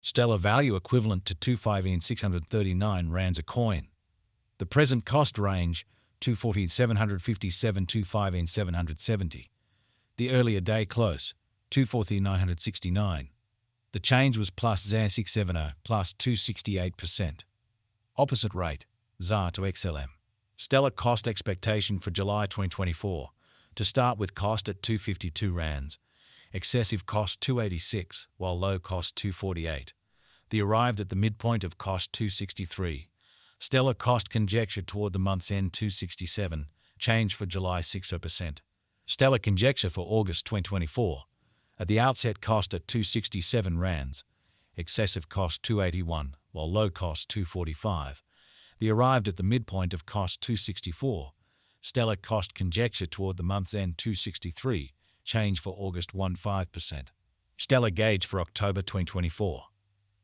Stellar value equivalent to 2,639 rands a coin. The present cost range 2,757 to 5,770. The earlier day close 2,969. The change was plus 0.670 plus 268%. Opposite rate ZAR to XLM. Stellar cost expectation for July 2024. To start with, cost at 252 rands. Excessive cost 286, while low cost 248. The arrived at the midpoint of cost 263. Stellar cost conjecture toward the month's end 267. Change for July 60%. Stellar conjecture for August 2024. At the outset, cost at 267 rands. Excessive cost 281, while low cost 245. The arrived at the midpoint of cost 264. Stellar cost conjecture toward the month's end 263. Change for August 15%. Stellar gauge for October 2024.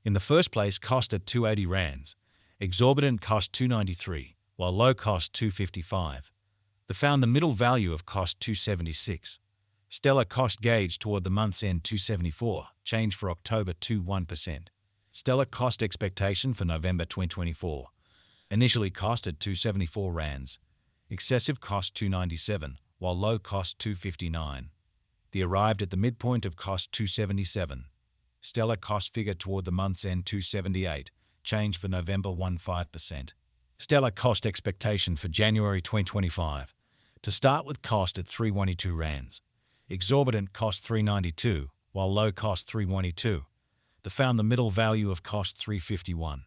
In the first place, cost at 280 rands. Exorbitant cost 293, while low cost 255. They found the middle value of cost 276. Stellar cost gauge toward the month's end 274. Change for October 1%. Stellar cost expectation for November 2024. Initially cost at 274 rands. Excessive cost 297, while low cost 259. The arrived at the midpoint of cost 277. Stellar cost figure toward the month's end 278. Change for November 15%. Stellar cost expectation for January 2025. To start with, cost at 312 rands. Exorbitant cost 392, while low cost 312. They found the middle value of cost 351.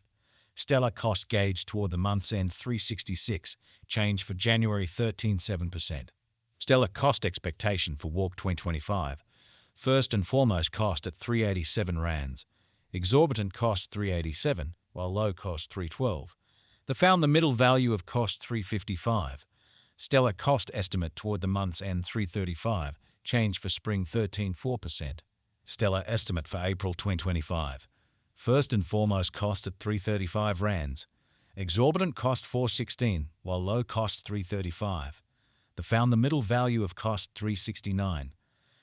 Stellar cost gauge toward the month's end 366. Change for January 7%. Stellar cost expectation for Warp 2025. First and foremost, cost at 387 rands. Exorbitant cost 387, while low cost 312. They found the middle value of cost 355. Stellar cost estimate toward the month's end 335. Change for spring 4%. Stellar estimate for April 2025. First and foremost, cost at 335 rands. Exorbitant cost 416, while low cost 335. They found the middle value of cost 369.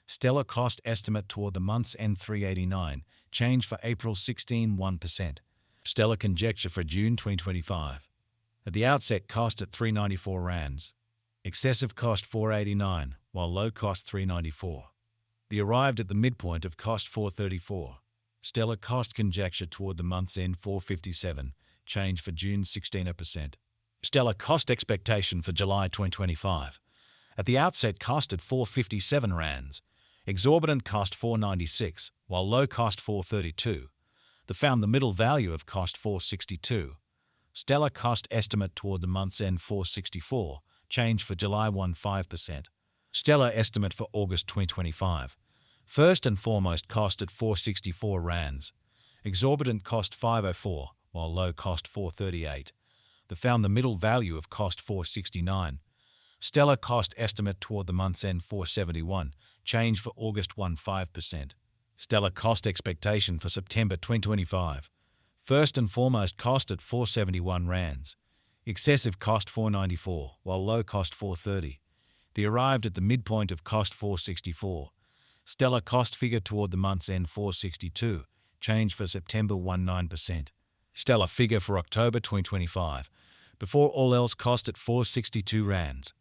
Stellar cost estimate toward the month's end 389. Change for April 1%. Stellar conjecture for June 2025. At the outset, cost at 394 rands. Excessive cost 489, while low cost 394. The arrived at the midpoint of cost 434. Stellar cost conjecture toward the month's end 457. Change for June 16%. Stellar cost expectation for July 2025. At the outset, cost at 457 rands. Exorbitant cost 496, while low cost 432. They found the middle value of cost 462. Stellar cost estimate toward the month's end 464. Change for July 15%. Stellar estimate for August 2025. First and foremost, cost at 464 rands. Exorbitant cost 504, while low cost 438. They found the middle value of cost 469. Stellar cost estimate toward the month's end 471. Change for August 15%. Stellar cost expectation for September 2025. First and foremost, cost at 471 rands. Excessive cost 494, while low cost 430. The arrived at the midpoint of cost 464. Stellar cost figure toward the month's end 462. Change for September 19%. Stellar figure for October 2025. Before all else, cost at 462 rands.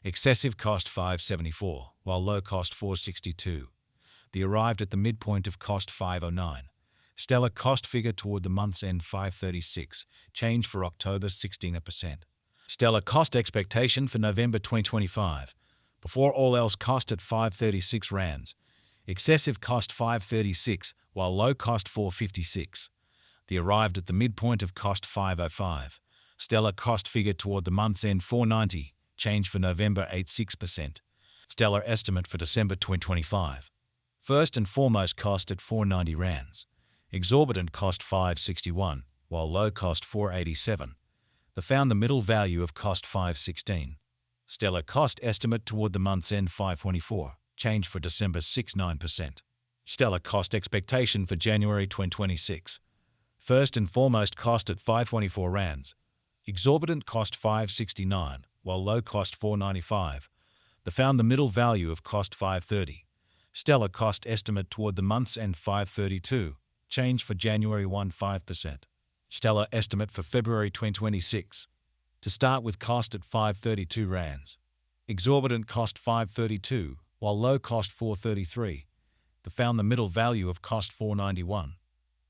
Excessive cost 574, while low cost 462. The arrived at the midpoint of cost 509. Stellar cost figure toward the month's end 536. Change for October 16%. Stellar cost expectation for November 2025. Before all else, cost at 536 rands. Excessive cost 536, while low cost 456. The arrived at the midpoint of cost 505. Stellar cost figure toward the month's end 490. Change for November 86%. Stellar estimate for December 2025. First and foremost, cost at 490 rands. Exorbitant cost 561, while low cost 487. They found the middle value of cost 516. Stellar cost estimate toward the month's end 524. Change for December 69%. Stellar cost expectation for January 2026. First and foremost, cost at 524 rands. Exorbitant cost 569, while low cost 495. They found the middle value of cost 530. Stellar cost estimate toward the month's end 532. change for January 1 5%. Stellar estimate for February 2026. To start with, cost at 532 rands. Exorbitant cost 532, while low cost 433. They found the middle value of cost 491.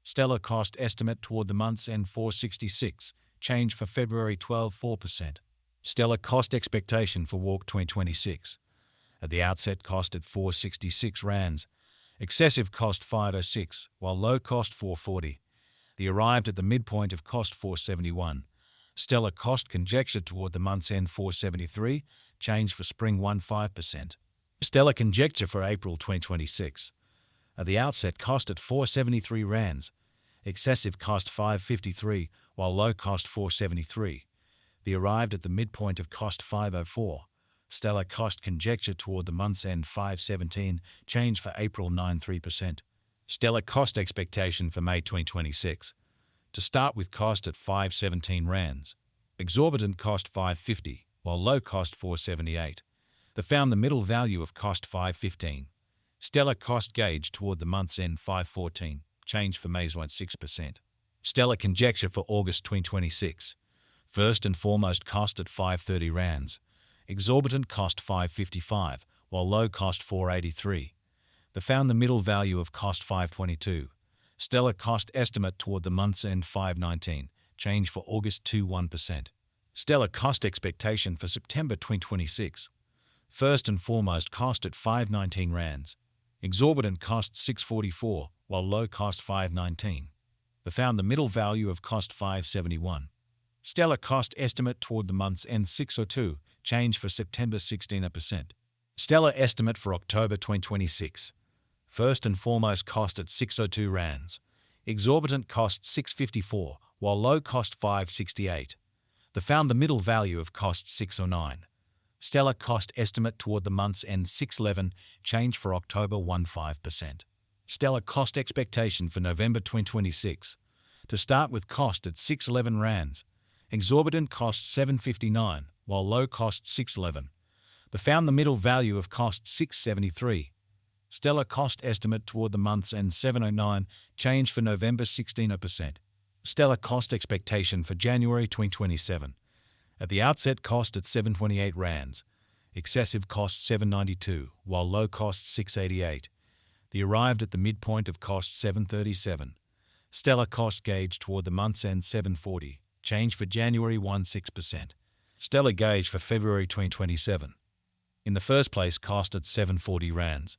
Stellar cost estimate toward the month's end 466, change for February 12 4%. Stellar cost expectation for Walk 2026. At the outset, cost at 466 rands. Excessive cost 506, while low cost 440. They arrived at the midpoint of cost 471. Stellar cost conjecture toward the month's end 473, change for spring 15%. Stellar conjecture for April 2026. At the outset, cost at 473 rands. Excessive cost 553, while low cost 473. They arrived at the midpoint of cost 504. Stellar cost conjecture toward the month's end 517, change for April 93%. Stellar cost expectation for May 2026. To start with, cost at 517 rands. Exorbitant cost 550, while low cost 478. They found the middle value of cost 515. Stellar cost gauge toward the month's end 514, change for May's 6%. Stellar conjecture for August 2026. First and foremost, cost at 530 rands. Exorbitant cost 555, while low cost 483. They found the middle value of cost 522. Stellar cost estimate toward the month's end 519, change for August 1%. Stellar cost expectation for September 2026. First and foremost, cost at 519 rands. Exorbitant cost 644, while low cost 519. They found the middle value of cost 571. Stellar cost estimate toward the month's end 602, change for September 16%. Stellar estimate for October 2026. First and foremost, cost at 602 rands. Exorbitant cost 654, while low cost 568. They found the middle value of cost 609. Stellar cost estimate toward the month's end 611, change for October 15%. Stellar cost expectation for November 2026. To start with, cost at 611 rands. Exorbitant cost 759, while low cost 611. They found the middle value of cost 673. Stellar cost estimate toward the month's end 709, change for November 16%. Stellar cost expectation for January 2027. At the outset, cost at 728 rands. Excessive cost 792, while low cost 688. They arrived at the midpoint of cost 737. Stellar cost gauge toward the month's end 740, change for January 6%. Stellar gauge for February 2027. In the first place, cost at 740 rands.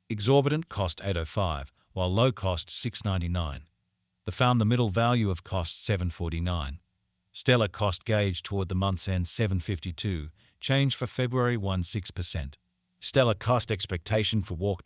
Exorbitant cost 805, while low cost 699. They found the middle value of cost 749. Stellar cost gauge toward the month's end 752, change for February 6%. Stellar cost expectation for Walk